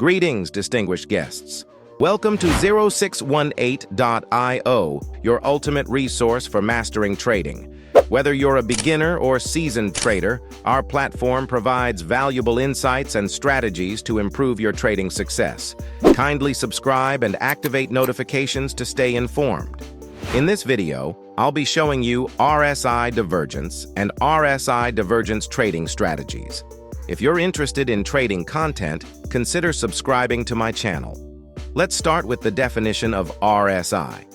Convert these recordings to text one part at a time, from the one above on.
Greetings, distinguished guests. Welcome to 0618.io, your ultimate resource for mastering trading. Whether you're a beginner or seasoned trader, our platform provides valuable insights and strategies to improve your trading success. Kindly subscribe and activate notifications to stay informed. In this video, I'll be showing you RSI Divergence and RSI Divergence trading strategies. If you're interested in trading content, consider subscribing to my channel. Let's start with the definition of RSI.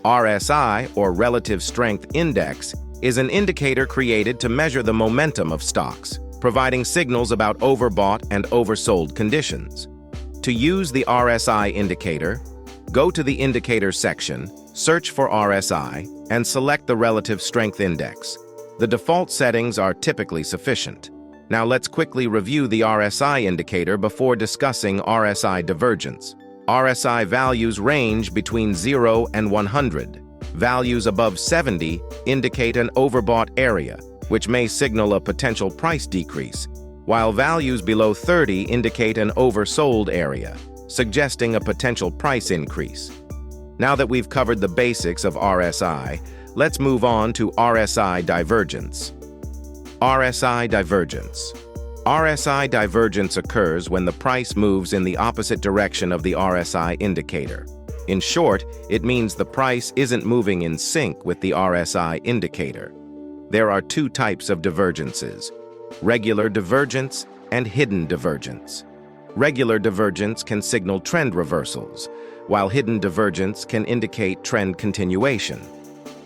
RSI, or Relative Strength Index, is an indicator created to measure the momentum of stocks, providing signals about overbought and oversold conditions. To use the RSI indicator, go to the Indicators section, search for RSI, and select the Relative Strength Index. The default settings are typically sufficient. Now let's quickly review the RSI indicator before discussing RSI divergence. RSI values range between 0 and 100. Values above 70 indicate an overbought area, which may signal a potential price decrease, while values below 30 indicate an oversold area, suggesting a potential price increase. Now that we've covered the basics of RSI, let's move on to RSI divergence. RSI divergence. RSI divergence occurs when the price moves in the opposite direction of the RSI indicator. In short, it means the price isn't moving in sync with the RSI indicator. There are two types of divergences: regular divergence and hidden divergence. Regular divergence can signal trend reversals, while hidden divergence can indicate trend continuation.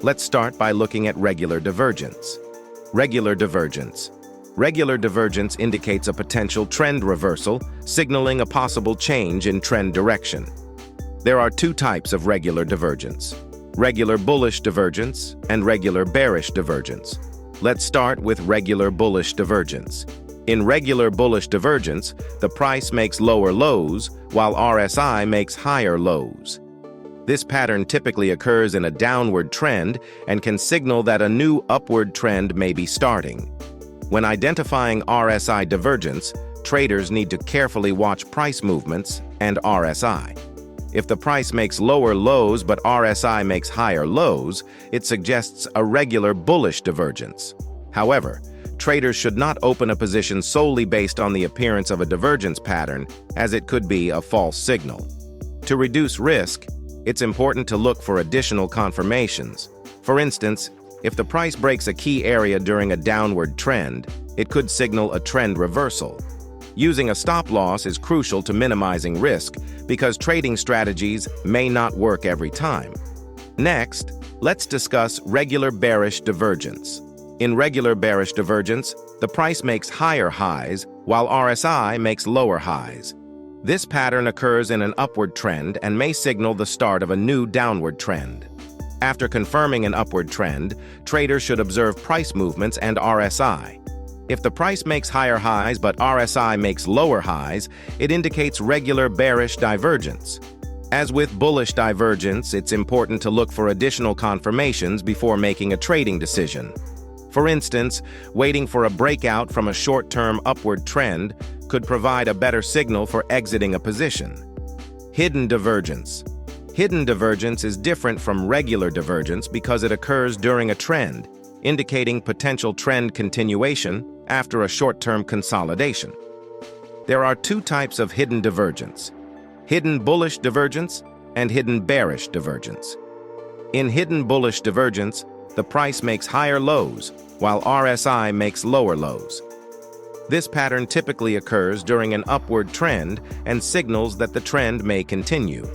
Let's start by looking at regular divergence. Regular divergence. Regular divergence indicates a potential trend reversal, signaling a possible change in trend direction. There are two types of regular divergence: regular bullish divergence and regular bearish divergence. Let's start with regular bullish divergence. In regular bullish divergence, the price makes lower lows, while RSI makes higher lows. This pattern typically occurs in a downward trend and can signal that a new upward trend may be starting. When identifying RSI divergence, traders need to carefully watch price movements and RSI. If the price makes lower lows but RSI makes higher lows, it suggests a regular bullish divergence. However, traders should not open a position solely based on the appearance of a divergence pattern, as it could be a false signal. To reduce risk, it's important to look for additional confirmations. For instance, if the price breaks a key area during a downward trend, it could signal a trend reversal. Using a stop loss is crucial to minimizing risk because trading strategies may not work every time. Next, let's discuss regular bearish divergence. In regular bearish divergence, the price makes higher highs while RSI makes lower highs. This pattern occurs in an upward trend and may signal the start of a new downward trend. After confirming an upward trend, traders should observe price movements and RSI. If the price makes higher highs but RSI makes lower highs, it indicates regular bearish divergence. As with bullish divergence, it's important to look for additional confirmations before making a trading decision. For instance, waiting for a breakout from a short-term upward trend could provide a better signal for exiting a position. Hidden divergence. Hidden divergence is different from regular divergence because it occurs during a trend, indicating potential trend continuation after a short-term consolidation. There are two types of hidden divergence: hidden bullish divergence and hidden bearish divergence. In hidden bullish divergence, the price makes higher lows, while RSI makes lower lows. This pattern typically occurs during an upward trend and signals that the trend may continue.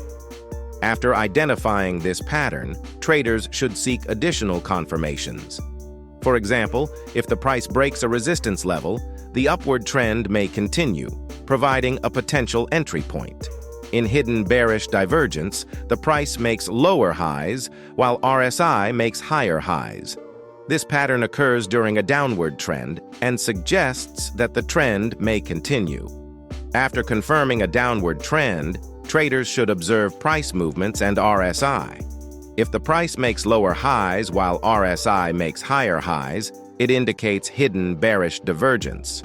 After identifying this pattern, traders should seek additional confirmations. For example, if the price breaks a resistance level, the upward trend may continue, providing a potential entry point. In hidden bearish divergence, the price makes lower highs, while RSI makes higher highs. This pattern occurs during a downward trend and suggests that the trend may continue. After confirming a downward trend, traders should observe price movements and RSI. If the price makes lower highs while RSI makes higher highs, it indicates hidden bearish divergence.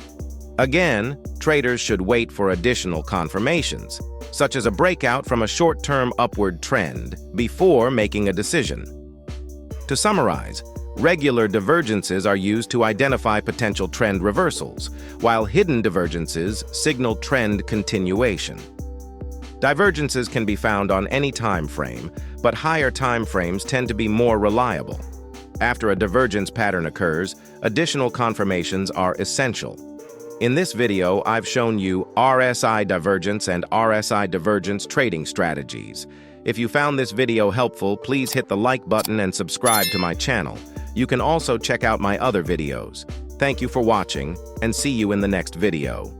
Again, traders should wait for additional confirmations, such as a breakout from a short-term upward trend, before making a decision. To summarize, regular divergences are used to identify potential trend reversals, while hidden divergences signal trend continuation. Divergences can be found on any time frame, but higher time frames tend to be more reliable. After a divergence pattern occurs, additional confirmations are essential. In this video, I've shown you RSI Divergence and RSI Divergence trading strategies. If you found this video helpful, please hit the like button and subscribe to my channel. You can also check out my other videos. Thank you for watching, and see you in the next video.